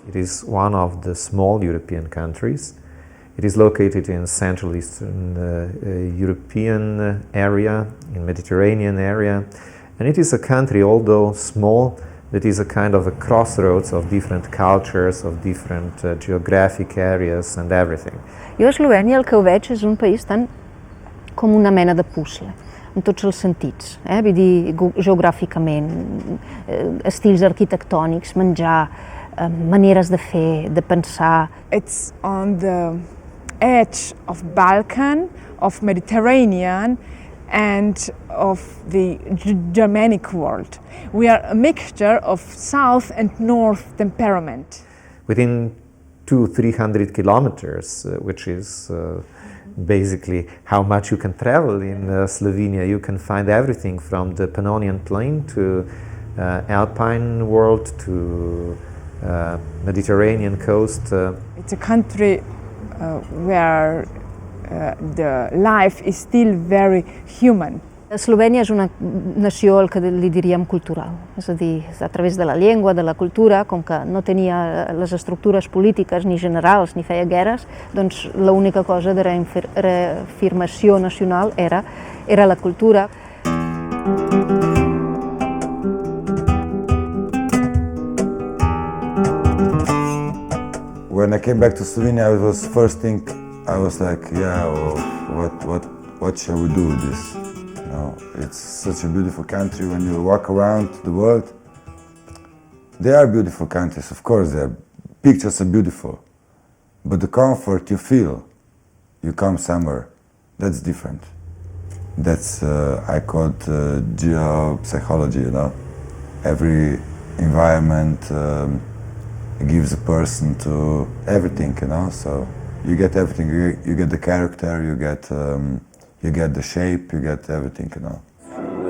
It is one of the small European countries. It is located in Central Eastern European area, in Mediterranean area, and it is a country, although small, that is a kind of a crossroads of different cultures, of different geographic areas and everything. Jo a Eslovènia el que ho veig és un país tan com una mena de puzzle, en tots els sentits, vull dir, geogràficament, estils arquitectònics, menjar, maneres de fer, de pensar. It's on the edge of Balkan, of Mediterranean, and of the Germanic world. We are a mixture of south and north temperament. Within 200-300 kilometers, which is basically how much you can travel in Slovenia, you can find everything from the Pannonian Plain to Alpine world to Mediterranean coast. It's a country where the life is still very human. Eslovènia és una nació, el que li diríem, cultural, és a dir, a través de la llengua, de la cultura, com que no tenia les estructures polítiques ni generals ni feia guerres, doncs l'única cosa de reafirmació nacional era la cultura. When I came back to Slovenia, it was first thing I was like, yeah, well, what shall we do with this? You know, it's such a beautiful country. When you walk around the world, they are beautiful countries, of course. Their pictures are beautiful, but the comfort you feel, you come somewhere, that's different. That's I call it geopsychology. You know, every environment gives a person to everything, you know, so you get everything, you get the character, you get the shape, you get everything, you know.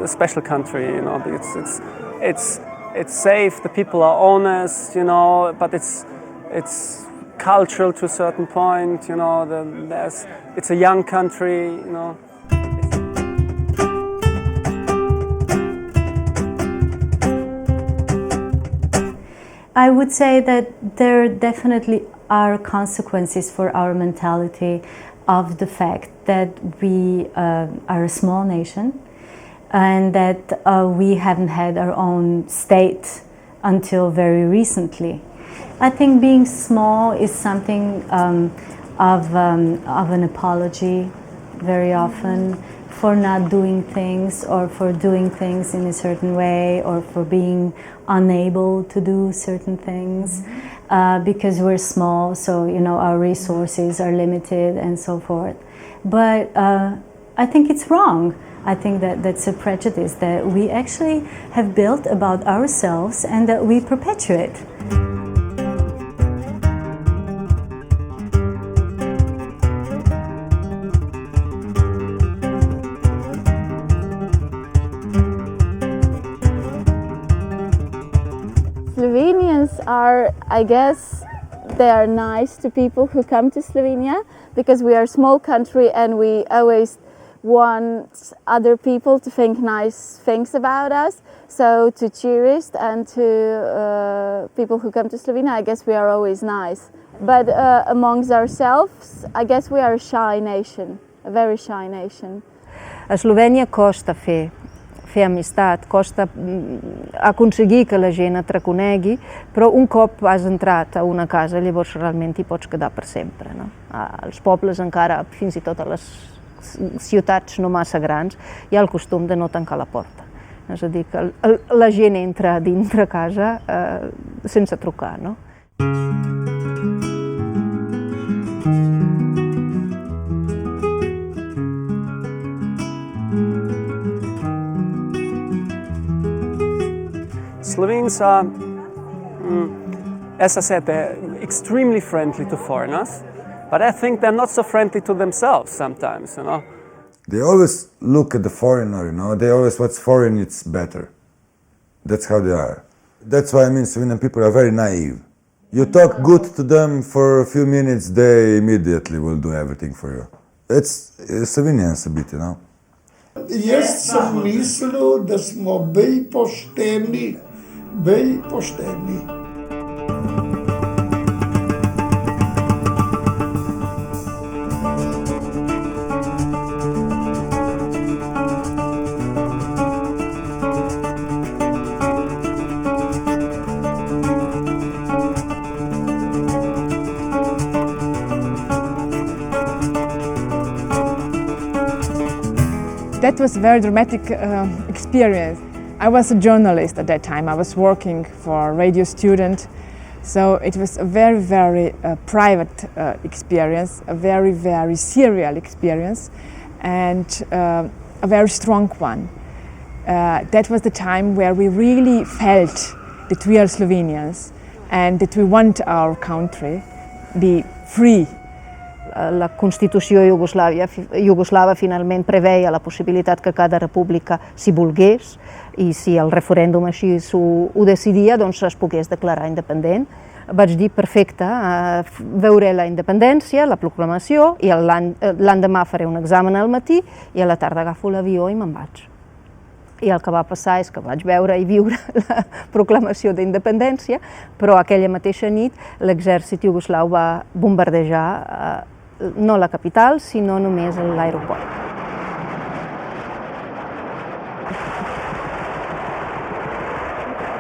A special country, you know, it's safe, the people are honest, you know, but it's cultural to a certain point, you know, it's a young country, you know. I would say that there definitely are consequences for our mentality of the fact that we are a small nation and that we haven't had our own state until very recently. I think being small is something of an apology very often for not doing things or for doing things in a certain way or for being unable to do certain things because we're small, so you know our resources are limited and so forth. But I think it's wrong. I think that that's a prejudice that we actually have built about ourselves and that we perpetuate. Slovenians are, I guess, they are nice to people who come to Slovenia because we are a small country and we always want other people to think nice things about us. So to tourists and to people who come to Slovenia, I guess we are always nice. But amongst ourselves, I guess we are a shy nation, a very shy nation. A Eslovènia costa fer amistat, costa aconseguir que la gent et reconegui, però un cop has entrat a una casa, llavors realment hi pots quedar per sempre. No? Als pobles encara, fins i tot a les ciutats no massa grans, hi ha el costum de no tancar la porta. És a dir, que la gent entra dintre casa sense trucar, no? Slovenes are, as I said, they're extremely friendly to foreigners, but I think they're not so friendly to themselves sometimes, you know. They always look at the foreigner, you know, they always, what's foreign, it's better. That's how they are. That's why, I mean, Slovenian people are very naive. You talk good to them for a few minutes, they immediately will do everything for you. It's Slovenians a bit, you know. Jaz sem mislil, da smo bej pošteni. That was a very dramatic experience. I was a journalist at that time. I was working for a radio student, so it was a very, very private experience, a very, very serial experience, and a very strong one. That was the time where we really felt that we are Slovenians and that we want our country be free. La Constitució iugoslava finalment preveia la possibilitat que cada república, si volgués, i si el referèndum així ho decidia, doncs es pogués declarar independent. Vaig dir, perfecte, veuré la independència, la proclamació, i l'endemà faré un examen al matí i a la tarda agafo l'avió i me'n vaig. I el que va passar és que vaig veure i viure la proclamació d'independència, però aquella mateixa nit l'exèrcit iugoslau va bombardejar no la capital, sinó només l'aeroport.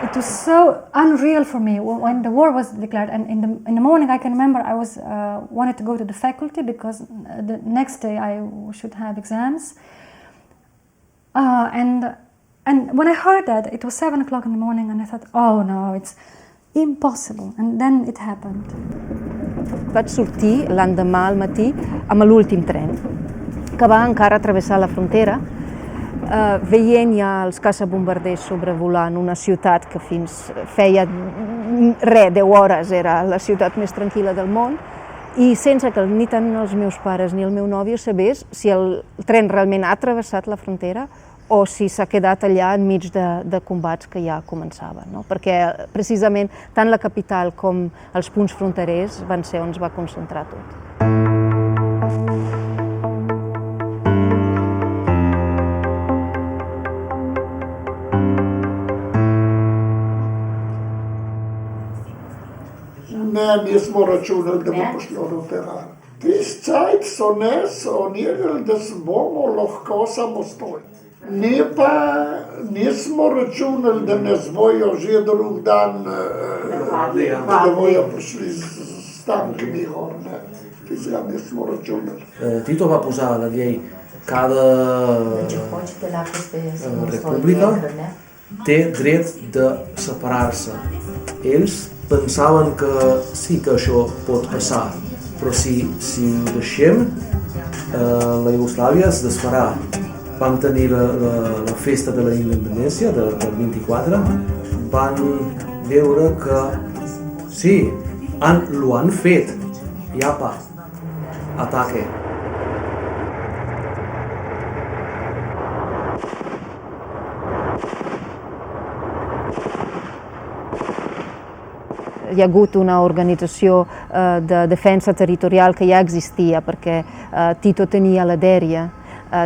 It was so unreal for me when the war was declared, and in the morning I can remember I was wanted to go to the faculty because the next day I should have exams, and when I heard that it was 7 o'clock in the morning, and I thought, oh no, it's impossible, and then it happened. Vaig sortir l'endemà al matí amb l'últim tren, que va encara travessar la frontera, veient ja els caçabombarders sobrevolant una ciutat que fins feia 10 hores era la ciutat més tranquil·la del món, i sense que ni tant els meus pares ni el meu nòvio sabés si el tren realment ha travessat la frontera o si s'ha quedat allà enmig de combats que ja començaven, no? Perquè precisament tant la capital com els punts fronterers van ser on es va concentrar tot. Ne, nismo računali, da bo prišlo do tega. Tis cajt so nas onirali, da bomo lahko samostojni. Nismo računali, da nas bojo že drug dan, da bojo prišli s tankimi gor. Tistega nismo računali. Tito va posar a la llei cada república té dret de separar-se. Ells pensaven que sí que això pot passar, però si ho deixem, la Iugoslàvia es desfarà. Vam tenir la festa de la independència del 24, van veure que sí, ho han fet, iapa, ataque. Hi ha hagut una organització de defensa territorial que ja existia, perquè Tito tenia la dèria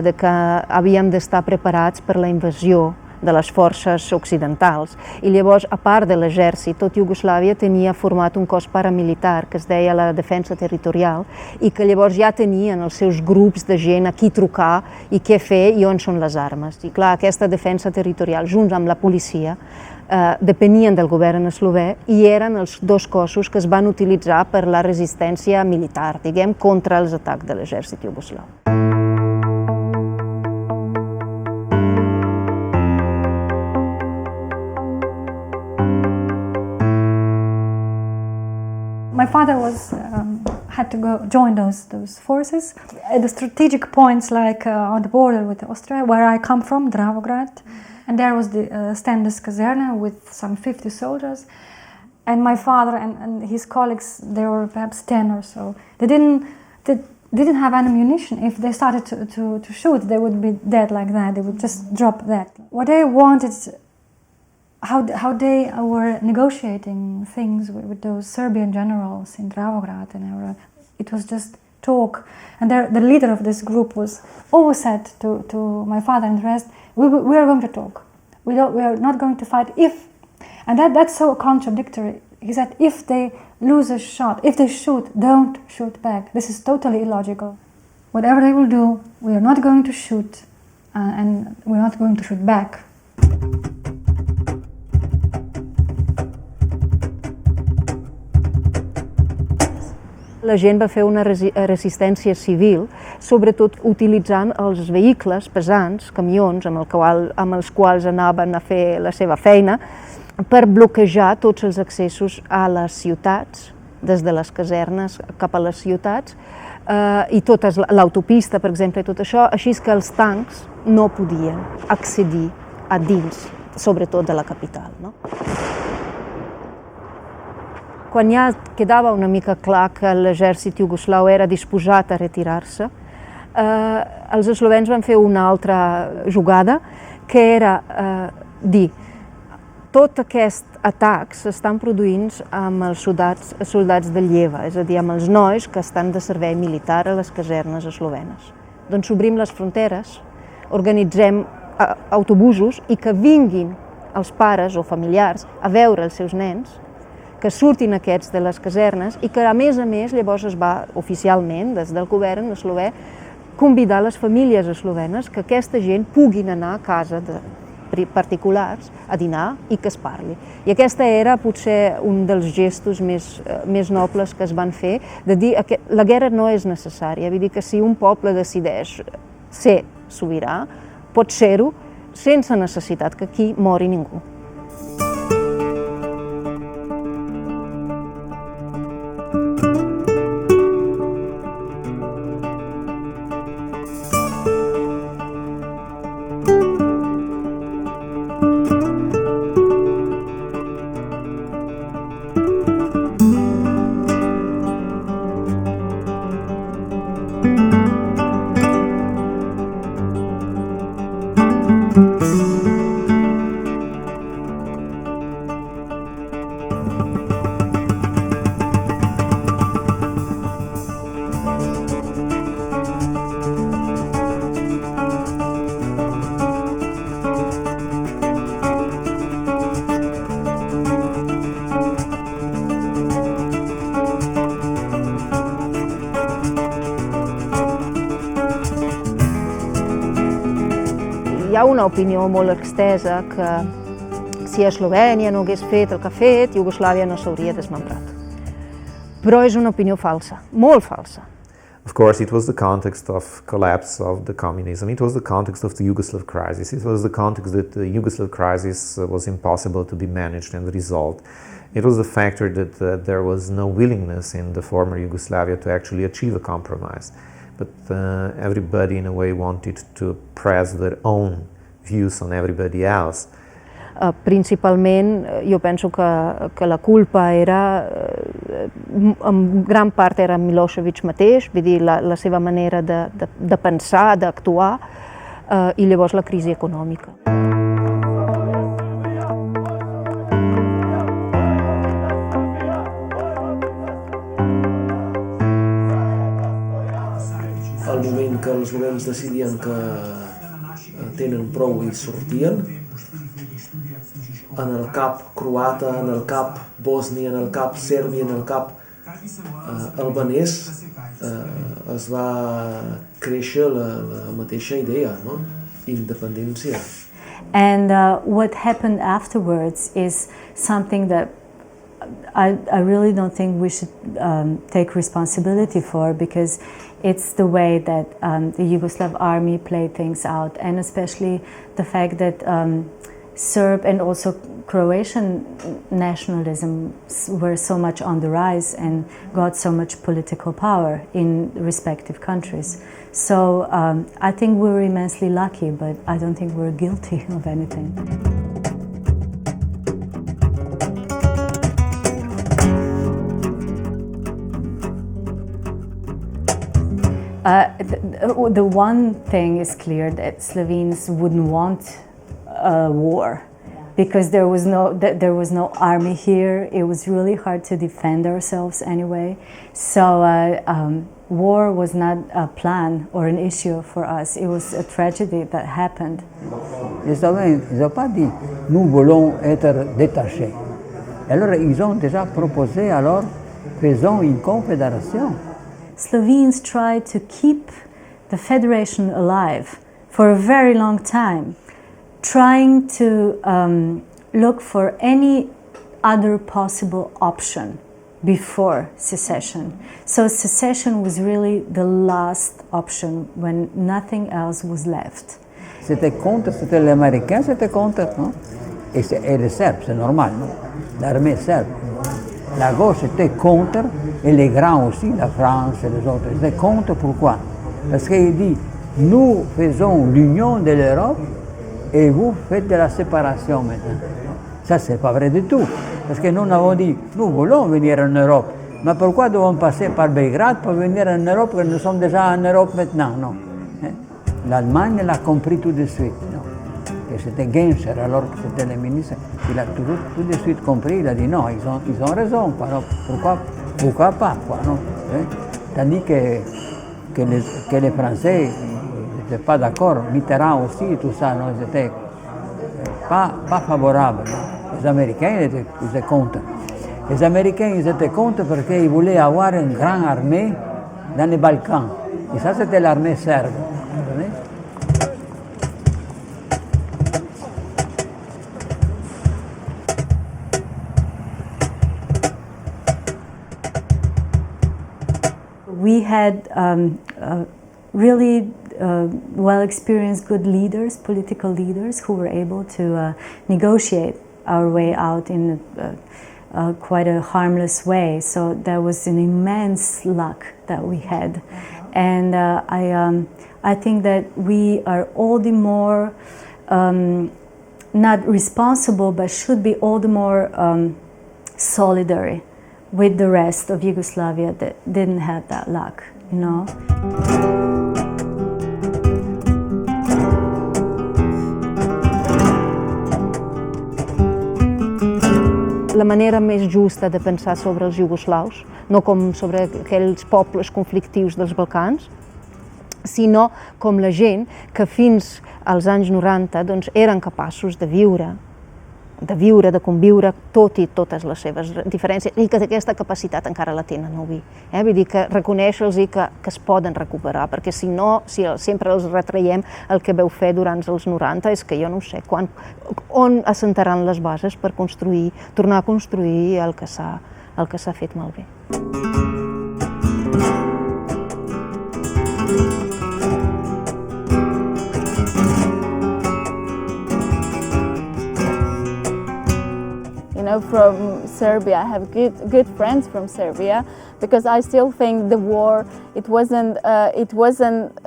de que havíem d'estar preparats per la invasió de les forces occidentals. I llavors, a part de l'exèrcit, tot Iugoslàvia tenia format un cos paramilitar que es deia la defensa territorial i que llavors ja tenien els seus grups de gent a qui trucar i què fer i on són les armes. I clar, aquesta defensa territorial, junts amb la policia, depenien del govern eslovè i eren els dos cossos que es van utilitzar per la resistència militar, diguem, contra els atacs de l'exèrcit iugoslau. My father had to join those forces at the strategic points, like on the border with Austria, where I come from, Dravograd, and there was the Standes Kaserne with some 50 soldiers. And my father and his colleagues, there were perhaps 10 or so. They didn't have ammunition. If they started to shoot, they would be dead like that. They would just drop that. What they wanted, how they were negotiating things with those Serbian generals in Dravograd, and it was just talk. And the leader of this group was always said to my father and the rest, we are going to talk. We are not going to fight if. And that's so contradictory. He said, if they lose a shot, if they shoot, don't shoot back. This is totally illogical. Whatever they will do, we are not going to shoot, and we're not going to shoot back. La gent va fer una resistència civil, sobretot utilitzant els vehicles pesants, camions, amb els quals anaven a fer la seva feina, per bloquejar tots els accessos a les ciutats, des de les casernes cap a les ciutats, i tota l'autopista, per exemple, i tot això, així que els tancs no podien accedir a dins, sobretot de la capital. Quan ja quedava una mica clar que l'exèrcit iugoslau era disposat a retirar-se, els eslovens van fer una altra jugada, que era dir tots aquests atacs s'estan produint amb els soldats de lleva, és a dir, amb els nois que estan de servei militar a les casernes eslovenes. Doncs obrim les fronteres, organitzem autobusos i que vinguin els pares o familiars a veure els seus nens, que surtin aquests de les casernes i que, a més, llavors es va oficialment, des del govern eslové, convidar les famílies eslovenes que aquesta gent puguin anar a casa de particulars a dinar i que es parli. I aquesta era potser un dels gestos més nobles que es van fer, de dir que la guerra no és necessària, vull dir que si un poble decideix ser sobirà, pot ser-ho sense necessitat que aquí mori ningú. Hi ha una opinió molt extesa que si Eslovènia no hagués fet el que ha fet, Iugoslàvia no s'hauria desmembrat. Però és una opinió falsa, molt falsa. Of course, it was the context of collapse of the communism. It was the context of the Yugoslav crisis. It was the context that the Yugoslav crisis was impossible to be managed and resolved. It was the factor that there was no willingness in the former Yugoslavia to actually achieve a compromise. But everybody, in a way, wanted to press their own views on everybody else. Principalment, jo penso que la culpa era, en gran part era Milošević mateix, vull dir, la seva manera de pensar, d'actuar, i llavors la crisi econòmica. Al moment que els governs decidien que tenen prou i sortien, en el cap croata, en el cap bosni, en el cap serbi, en el cap albanès, es va créixer la mateixa idea, no? Independència. And what happened afterwards is something that I really don't think we should take responsibility for, because it's the way that the Yugoslav army played things out, and especially the fact that Serb and also Croatian nationalism were so much on the rise and got so much political power in respective countries. So I think we were immensely lucky, but I don't think we're guilty of anything. The one thing is clear, that Slovenes wouldn't want a war, because there was no army here. It was really hard to defend ourselves anyway. So war was not a plan or an issue for us. It was a tragedy that happened. Les Slovènes, ils n'ont pas dit « nous voulons être détachés ». Alors ils ont déjà proposé alors « faisons une confédération ». Slovenes tried to keep the federation alive for a very long time, trying to look for any other possible option before secession. So secession was really the last option when nothing else was left. C'était contre, c'était les Américains, c'était contre, non? Et les Serbes, c'est normal, non? L'armée serbe. La gauche était contre, et les grands aussi, la France et les autres, étaient contre. Pourquoi? Parce qu'il dit, nous faisons l'union de l'Europe et vous faites de la séparation maintenant. Ça, c'est pas vrai du tout. Parce que nous avons dit, nous voulons venir en Europe, mais pourquoi devons passer par Belgrade pour venir en Europe, que nous sommes déjà en Europe maintenant? Non. L'Allemagne l'a compris tout de suite. Non. Et c'était Genscher, alors que c'était le ministre, il a tout de suite compris, il a dit non, ils ont raison, quoi, non, pourquoi pas, quoi, non? Tandis que les Français n'étaient pas d'accord, Mitterrand aussi, tout ça, non, ils n'étaient pas favorables. Les Américains ils étaient contre. Les Américains ils étaient contre parce qu'ils voulaient avoir une grande armée dans les Balkans. Et ça, c'était l'armée serbe. We had really well-experienced, good leaders, political leaders, who were able to negotiate our way out in quite a harmless way. So there was an immense luck that we had. And I think that we are all the more not responsible, but should be all the more solidary with the rest of Yugoslavia that didn't have that luck, you know. La manera més justa de pensar sobre els iugoslaus, no com sobre aquells pobles conflictius dels Balcans, sinó com la gent que fins als anys 90 doncs, eren capaços de viure, de conviure tot i totes les seves diferències, i que aquesta capacitat encara la tenen avui. Vull dir que reconèixer-los i que es poden recuperar, perquè si no, si sempre els retraiem el que veu fer durant els 90, és que jo no sé on assentaran les bases per construir, tornar a construir el que s'ha fet malbé. You know, from Serbia, I have good friends from Serbia, because I still think the war, it wasn't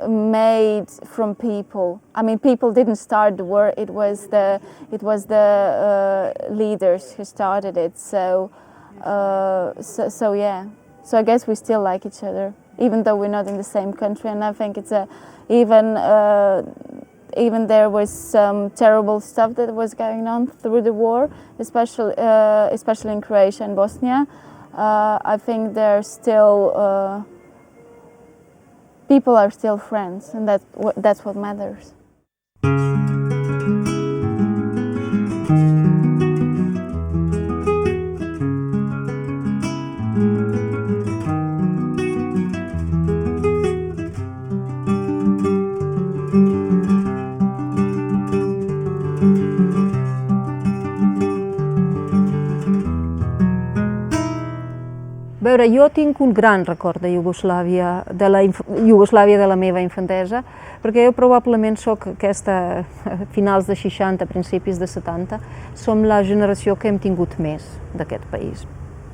made from people. I mean, people didn't start the war. It was the leaders who started it. So yeah. So I guess we still like each other, even though we're not in the same country. And I think it's even there was some terrible stuff that was going on through the war, especially in Croatia and Bosnia. I think there's still people are still friends, and that's what matters. A veure, jo tinc un gran record de Iugoslàvia, de la Iugoslàvia de la meva infantesa, perquè jo probablement soc aquesta, finals de 60, principis de 70, som la generació que hem tingut més d'aquest país.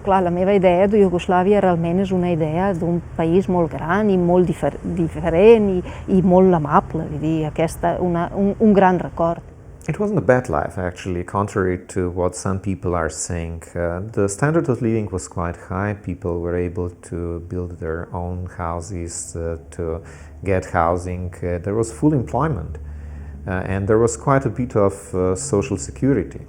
Clar, la meva idea de Iugoslàvia realment és una idea d'un país molt gran i molt diferent i molt amable, vull dir, un gran record. It wasn't a bad life, actually, contrary to what some people are saying. The standard of living was quite high. People were able to build their own houses, to get housing. There was full employment, and there was quite a bit of social security.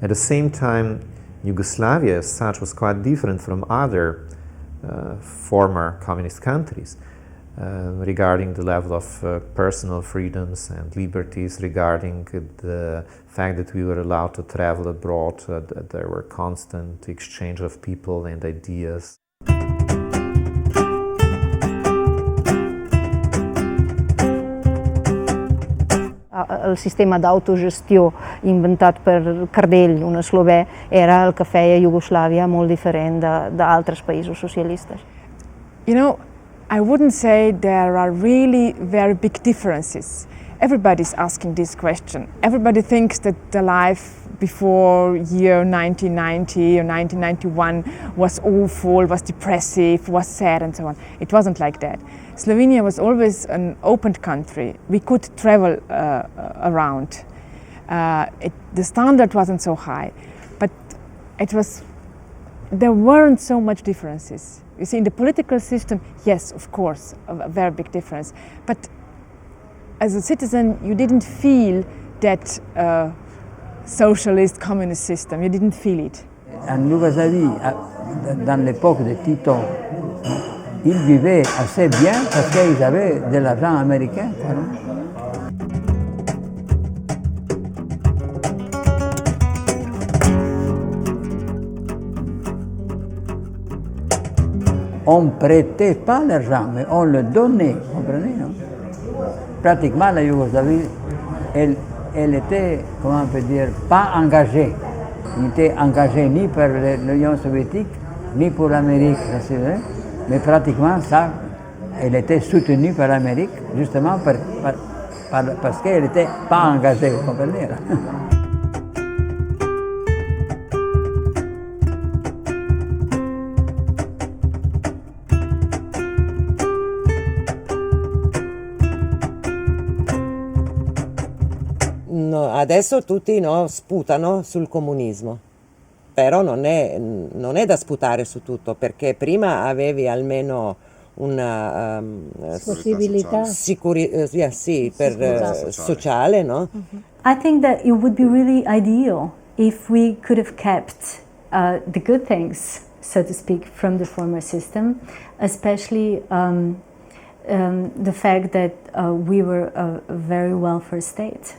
At the same time, Yugoslavia as such was quite different from other former communist countries. Regarding the level of personal freedoms and liberties, regarding the fact that we were allowed to travel abroad, that there were constant exchange of people and ideas. El sistema d'autogestió inventat per Cardell, un eslovè, era el que feia Iugoslàvia molt diferent d'altres països socialistes. You know, I wouldn't say there are really very big differences. Everybody's asking this question. Everybody thinks that the life before year 1990 or 1991 was awful, was depressive, was sad and so on. It wasn't like that. Slovenia was always an open country. We could travel around. The standard wasn't so high, but there weren't so much differences. You see, in the political system, yes, of course, a very big difference. But as a citizen, you didn't feel that socialist, communist system. You didn't feel it. En Yougoslavie, dans l'époque de Tito, ils vivaient assez bien parce qu'ils avaient de l'argent américain. On ne prêtait pas l'argent, mais on le donnait, vous comprenez, non? Pratiquement, la Yougoslavie, elle était, comment on peut dire, pas engagée. Elle n'était engagée ni par l'Union soviétique, ni pour l'Amérique, mais pratiquement, ça, elle était soutenue par l'Amérique, justement parce qu'elle n'était pas engagée, vous comprenez? Adesso tutti sputano sul comunismo, però non è da sputare su tutto, perché prima avevi almeno una possibilità sociale, no? I think that it would be really ideal if we could have kept the good things, so to speak, from the former system, especially the fact that we were a very welfare state.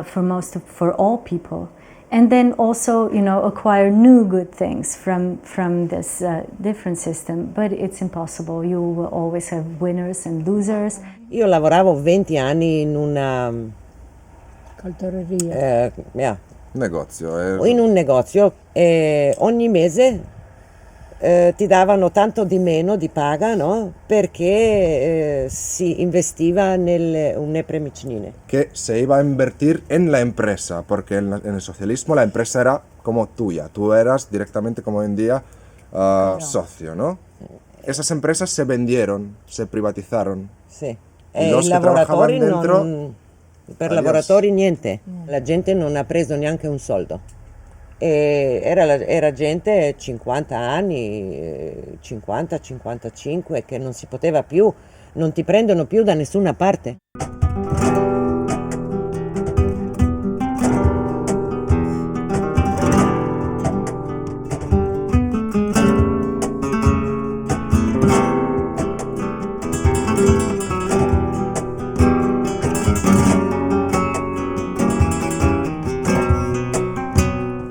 For all people, and then also, acquire new good things from this different system. But it's impossible. You will always have winners and losers. Io lavoravo 20 anni in una caltoreria, negozio. In un negozio e ogni mese ti davano tanto di meno di paga, no? Perché si investiva nelle premicine. Que se iba a invertir en la empresa, porque en el socialismo la empresa era como tuya, tú eras directamente, como hoy en día, socio, ¿no? Esas empresas se vendieron, se privatizaron. Sì. E i lavoratori per lavoratori niente, la gente non ha preso neanche un soldo. Era gente 50 anni, 50-55, che non si poteva più, non ti prendono più da nessuna parte.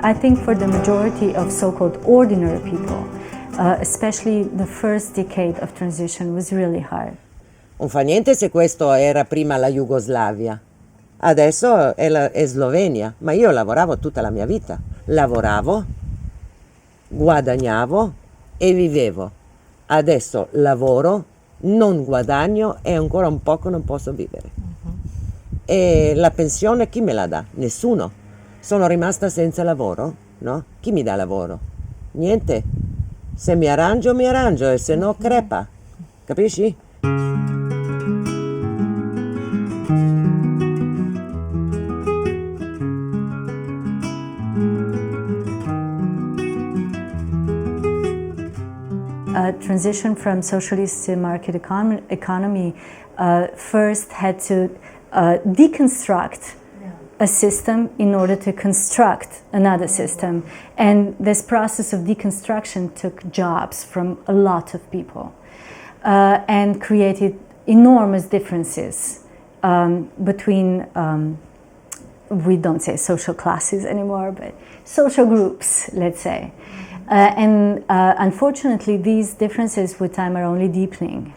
I think for the majority of so-called ordinary people, especially the first decade of transition was really hard. Non fa niente se questo era prima la Jugoslavia, adesso è la Eslovenia, ma io lavoravo tutta la mia vita. Lavoravo, guadagnavo e vivevo. Adesso lavoro, non guadagno e ancora un poco non posso vivere. E la pensione chi me la dà? Nessuno. Sono rimasta senza lavoro, no? Chi mi dà lavoro? Niente. Se mi arrangio e se no crepa. Capisci? Transition from socialist to market economy first had to deconstruct a system in order to construct another system. And this process of deconstruction took jobs from a lot of people and created enormous differences between, we don't say social classes anymore, but social groups, let's say. And unfortunately, these differences with time are only deepening.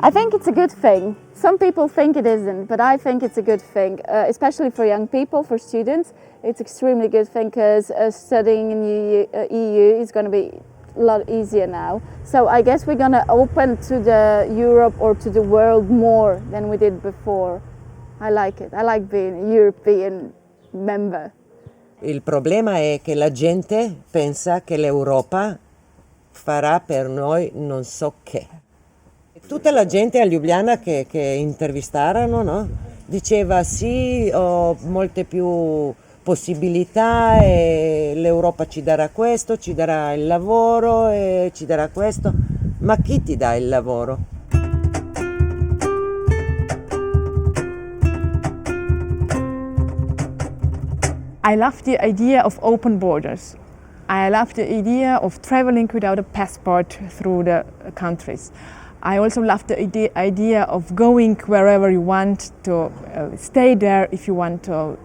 I think it's a good thing. Some people think it isn't, but I think it's a good thing, especially for young people, for students. It's extremely good thing because studying in the EU is going to be a lot easier now. So I guess we're going to open to the Europe or to the world more than we did before. I like it. I like being a European member. Il problema è che la gente pensa che l'Europa farà per noi non so che. Tutta la gente a Ljubljana che intervistarono, no? Diceva sì, ho molte più possibilità e l'Europa ci darà questo, ci darà il lavoro e ci darà questo. Ma chi ti dà il lavoro? I love the idea of open borders. I love the idea of traveling without a passport through the countries. I also love the idea of going wherever you want, to stay there if you want to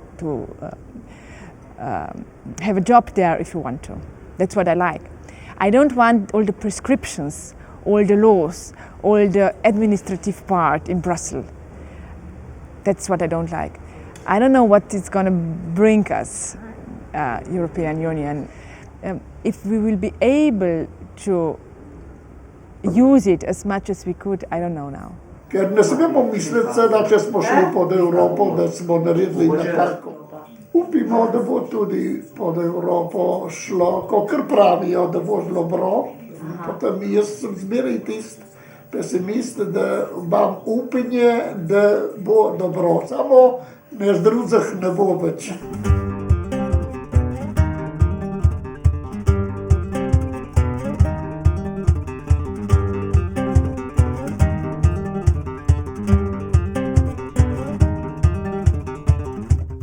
have a job there if you want to. That's what I like. I don't want all the prescriptions, all the laws, all the administrative part in Brussels. That's what I don't like. I don't know what it's going to bring us, European Union. If we will be able to use it as much as we could, I don't know now. Ker ne smemo misliti se, da če smo šli pod Evropo, da smo naredili nekako. Upimo, da bo tudi pod Evropo šlo, kakor pravijo, da bo šlo dobro. Potem jaz sem zmeraj tisti pesimist, da imam upanje, da bo dobro. Samo na drugih ne bo več.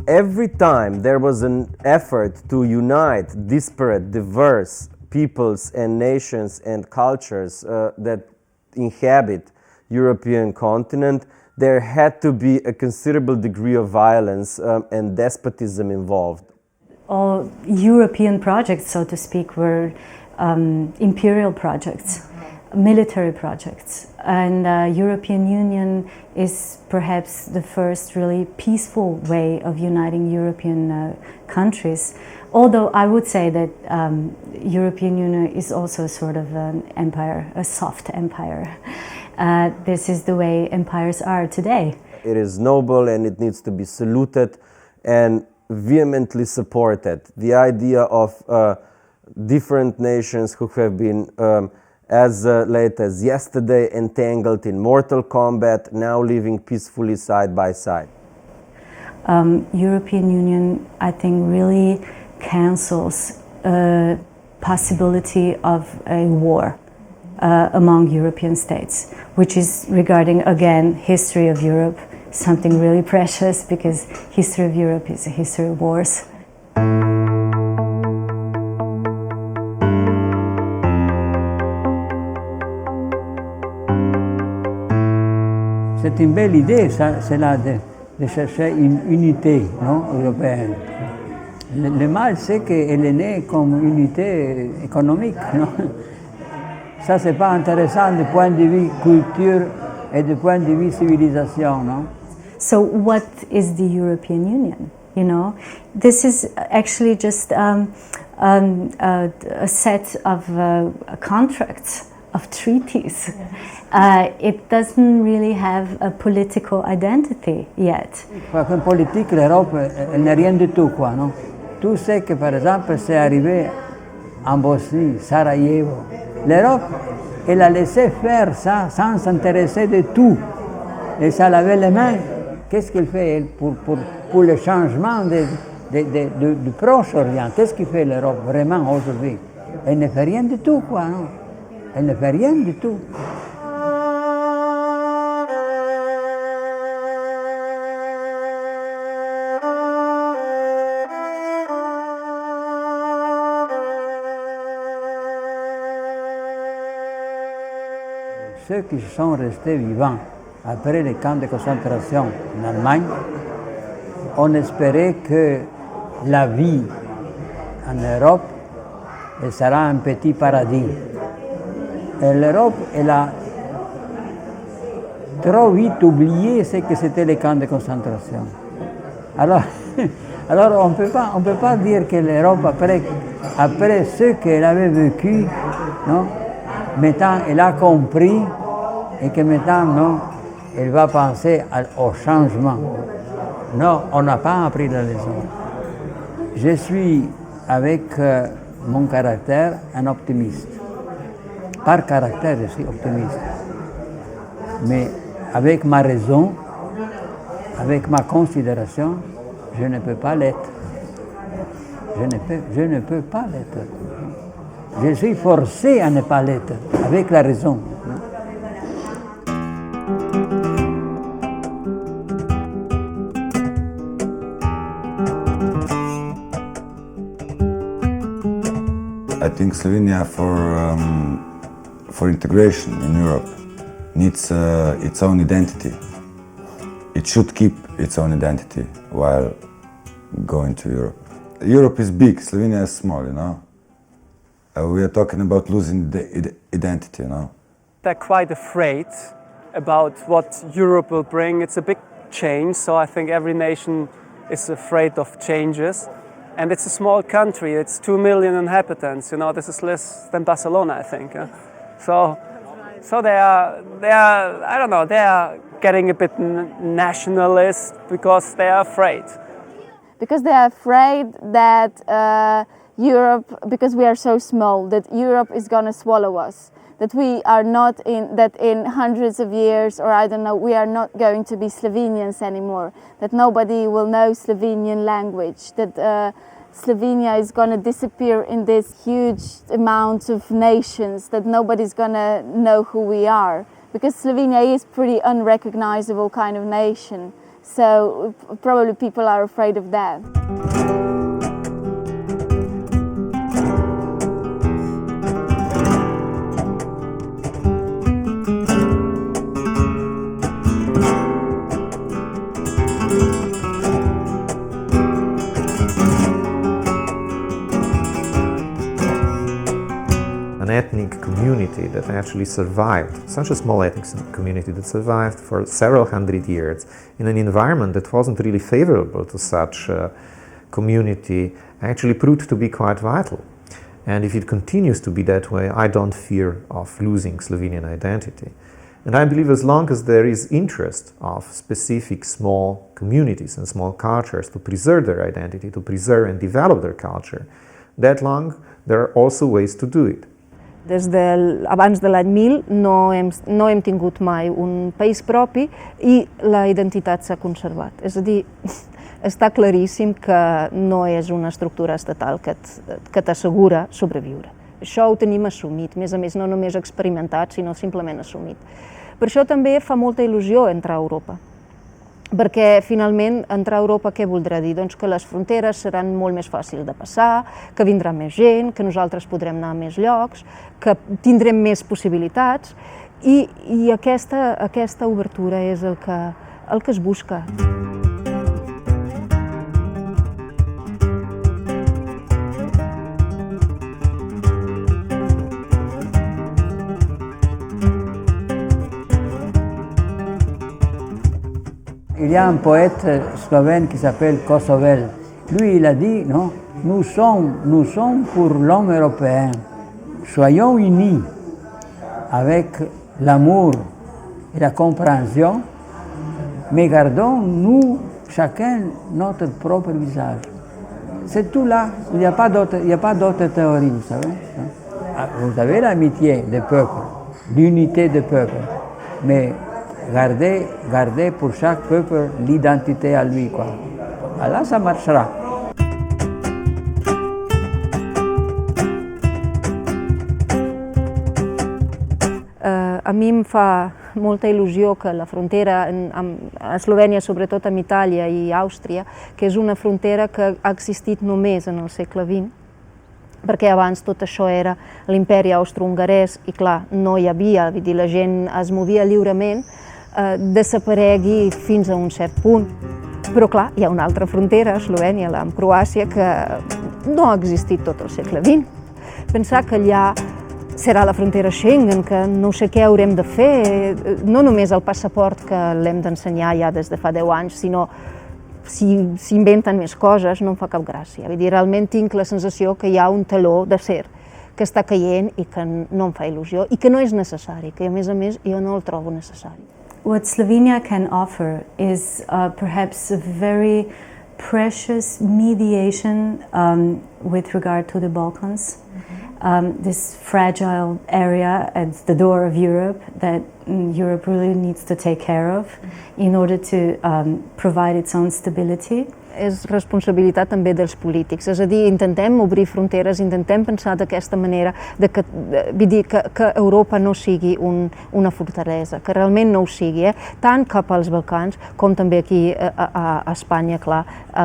Every time there was an effort to unite disparate, diverse peoples and nations and cultures that inhabit European continent, there had to be a considerable degree of violence and despotism involved. All European projects, so to speak, were imperial projects, military projects. And European Union is perhaps the first really peaceful way of uniting European countries. Although I would say that European Union is also sort of an empire, a soft empire. This is the way empires are today. It is noble and it needs to be saluted and vehemently supported. The idea of different nations who have been as late as yesterday entangled in mortal combat, now living peacefully side by side. European Union, I think, really cancels possibility of a war. among European states, which is regarding, again, history of Europe, something really precious, because history of Europe is a history of wars. C'est une belle idée, celle-là, de chercher une unité, non, européenne. Le mal, c'est qu'elle est née comme unité économique, non? Ça, c'est pas intéressant du point de vue culture et du point de vue civilisation, non? So what is the European Union? You know, this is actually just a set of contracts, of treaties. It doesn't really have a political identity yet. En politique, l'Europe, elle n'est rien du tout, quoi, non? Tout ce que, par exemple, c'est arrivé en Bosnie, Sarajevo. L'Europe, elle a laissé faire ça sans s'intéresser de tout. Et ça lavait les mains. Qu'est-ce qu'elle fait elle, pour le changement du Proche-Orient? Qu'est-ce qu'il fait l'Europe vraiment aujourd'hui? Elle ne fait rien du tout, quoi, non? Elle ne fait rien du tout. Ceux qui sont restés vivants après les camps de concentration en Allemagne, on espérait que la vie en Europe elle sera un petit paradis. Et l'Europe, elle a trop vite oublié ce que c'était les camps de concentration. Alors on ne peut pas dire que l'Europe, après ce qu'elle avait vécu, non, maintenant elle a compris et que maintenant, non, elle va penser au changement. Non, on n'a pas appris la leçon. Je suis, avec mon caractère, un optimiste. Par caractère, je suis optimiste. Mais avec ma raison, avec ma considération, je ne peux pas l'être. Je ne peux pas l'être. Je suis forcé à ne pas l'être, avec la raison. I think Slovenia, for integration in Europe, needs its own identity. It should keep its own identity while going to Europe. Europe is big, Slovenia is small, you know. We are talking about losing the identity, you know. They're quite afraid about what Europe will bring. It's a big change, so I think every nation is afraid of changes. And it's a small country, it's 2 million inhabitants, you know, this is less than Barcelona, I think. So they are, I don't know, they are getting a bit nationalist because they are afraid. Because they are afraid that Europe, because we are so small, that Europe is going to swallow us. That we are not that in hundreds of years, or I don't know, we are not going to be Slovenians anymore. That nobody will know Slovenian language. That Slovenia is going to disappear in this huge amount of nations. That nobody's going to know who we are. Because Slovenia is pretty unrecognizable kind of nation. So probably people are afraid of that. An ethnic community that actually survived, such a small ethnic community that survived for several hundred years in an environment that wasn't really favorable to such a community, actually proved to be quite vital. And if it continues to be that way, I don't fear of losing Slovenian identity. And I believe as long as there is interest of specific small communities and small cultures to preserve their identity, to preserve and develop their culture, that long there are also ways to do it. Des d'abans de l'any 1000 no hem tingut mai un país propi i la identitat s'ha conservat. És a dir, està claríssim que no és una estructura estatal que t'assegura sobreviure. Això ho tenim assumit, a més no només experimentat, sinó simplement assumit. Per això també fa molta il·lusió entrar a Europa, perquè finalment entrar a Europa què voldrà dir? Doncs que les fronteres seran molt més fàcils de passar, que vindrà més gent, que nosaltres podrem anar a més llocs, que tindrem més possibilitats i aquesta obertura és el que es busca. Il y a un poète slovène qui s'appelle Kosovel. Lui, il a dit, non, nous sommes pour l'homme européen. Soyons unis avec l'amour et la compréhension, mais gardons, nous, chacun, notre propre visage. C'est tout là, il n'y a pas d'autre théorie, vous savez. Vous avez l'amitié des peuples, l'unité des peuples, mais garder pour chaque peuple l'identité à lui, quoi. Là, ça marchera. A mi em fa molta il·lusió que la frontera a Eslovènia, sobretot amb Itàlia i Àustria, que és una frontera que ha existit només en el segle XX, perquè abans tot això era l'imperi austro-hongarès i clar, no hi havia, vull dir, la gent es movia lliurement, desaparegui fins a un cert punt. Però clar, hi ha una altra frontera, Eslovènia, amb Croàcia, que no ha existit tot el segle XX. Pensar que allà serà la frontera Schengen, que no sé què haurem de fer, no només el passaport que l'hem d'ensenyar ja des de fa 10 anys, sinó si s'inventen més coses no em fa cap gràcia. Vull dir, realment tinc la sensació que hi ha un teló d'acer que està caient i que no em fa il·lusió i que no és necessari, que a més jo no el trobo necessari. What Slovenia can offer is perhaps a very precious mediation with regard to the Balkans. This fragile area at the door of Europe that Europe really needs to take care of in order to provide its own stability. És responsabilitat també dels polítics, és a dir, intentem obrir fronteres, intentem pensar d'aquesta manera, vull dir, que Europa no sigui una fortalesa, que realment no ho sigui, tant cap als Balcans com també aquí a Espanya, clar,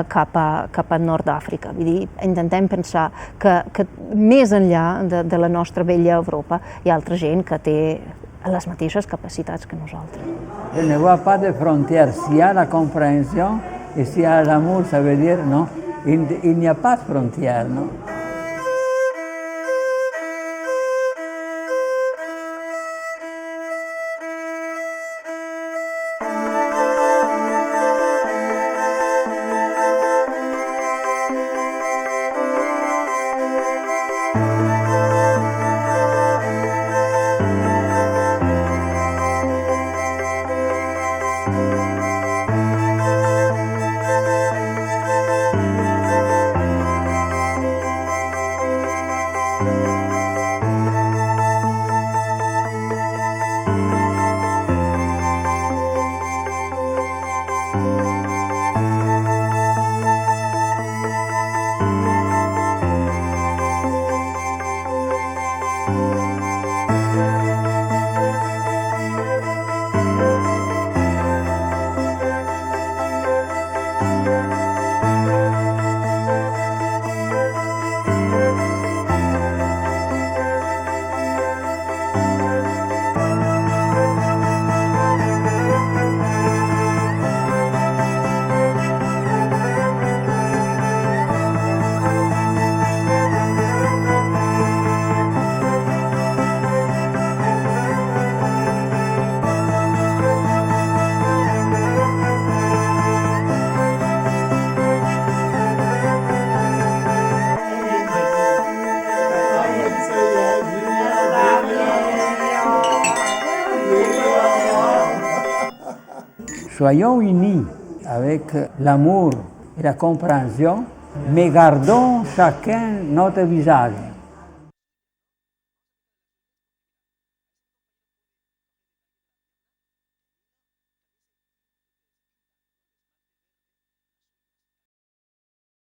cap a Nord d'Àfrica. Vull dir, intentem pensar que més enllà de la nostra vella Europa hi ha altra gent que té les mateixes capacitats que nosaltres. Je ne vois pas de frontières. S'il y a la compréhension et s'il y a l'amour, ça veut dire, non, il n'y a pas de frontières, non. Soyons unis avec l'amour et la compréhension, mais gardons chacun notre visage.